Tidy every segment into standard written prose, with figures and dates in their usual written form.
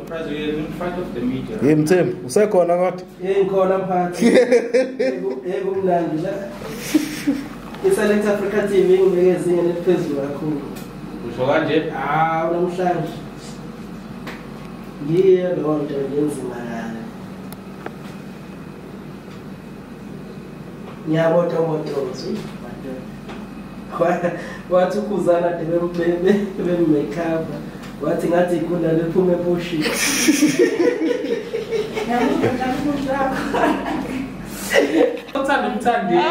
surprised you're in front of the media. Mthembu, usekhona kodwa? Ngikhona mphathi. Yebo mnandi la. Iselect Africa TV ngibeke ezinye eliphezulu kakhulu. Usho kanje? Namhlanje. Ngiye lo nto ngenzima ngale. Ngiyabotozwa. Wathi Khuzani ade bemmakeup. Wathi ngathi ikunda lephume eposhi. Mthandeni.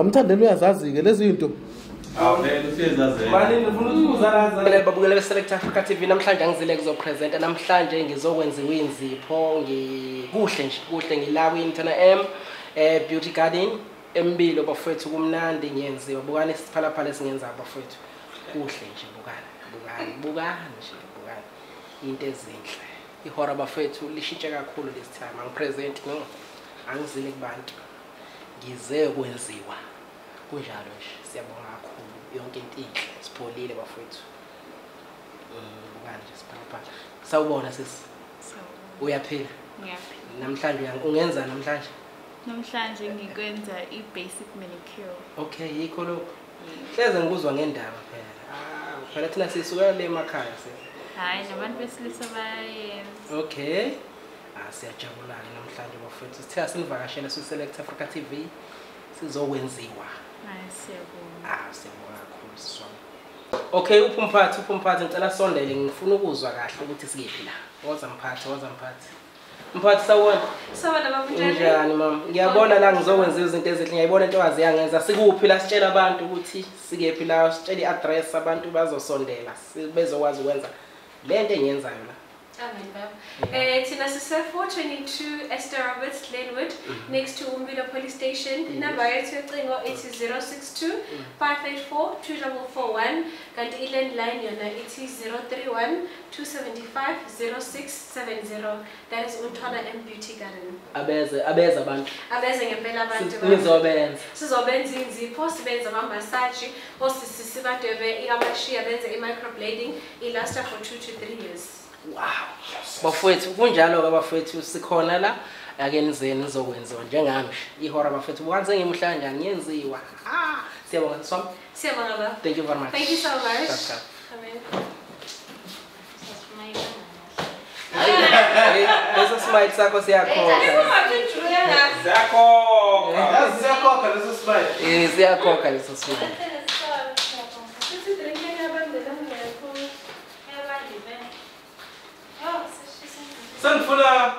Mthandeni uyazazi ke lezi zinto. Vele usezazi. Manje ngifuna ukuthi Khuzani babukele Select Africa TV namhlanje ngizile kuzopresenta namhlanje ngizokwenziwa inzipho kuhle ngila Mthona beauty garden Umbilo bafethu kumnandi ngiyenziwa bukani isiphalaphala esingenza bafethu kuhle nje bukani into ezinhle ihora bafethu lishintshe kakhulu this time angipresent no angizile kubantu ngize kwenziwa kunjalo nje siyabonga kakhulu yonke into inhle sipholile bafethu bukani nje siphalaphala sawubona sisi uyaphila namhlanje ungenza namhlanje ngikwenza i-basic manicure. Okay, yikho lokho. Hleze ngikuzwa ngendaba phela. Phela thina sisuka le emakhaya Hayi nabantu besilisa bayenza. Okay. Siyajabula namhlanje bafethu. Sithe asinivakashela Select Africa TV sizokwenziwa. Hayi siyabonga. Siyabonga kakhulu siswami. Okay, uphumphathi ngicela sondele ngifuna ukuzwa kahle ukuthi sikephi la. Woza mphathi. Mphathi sawona. Sawona baba Mthandeni. Njani mama? Ngiyabona la ngizokwenza izinto ezihle. Ngiyayibona intokazi yangenza. Sikuphi la sitshela abantu ukuthi sikephi la sitshela i-address abantu bazosondela. Bezokwazi ukwenza lento engiyenzayo la. Amen baba. Tina sise 422 Esther Roberts Lanewood next to Umbilo police station. Number yethu yocingo ithi 062 584 2441 kanti i-landline yona ithi 031 275 0670. That is Mthona beauty garden. Abeza abantu. Abeze ngempela abantu. Sizobenza inzipho, sibenza ama-massage, osisi badwebe i-amashiya benze i-microblading, ilasta for 2 to 3 years. Wow. Bafethu kunjalo ke bafethu sikhona la ake nizeni nizokwenziwa njengami ihora bafethu bukanze ngemhla njani ngiyenziwa. Siyabonga swami. Siyabonga baba. Thank you very much. Thank you so much. Amen. Amen. Leso smile sakho siyakhokha. Siyakhokha leso smile. Siyakhokha leso smile. Sangifuna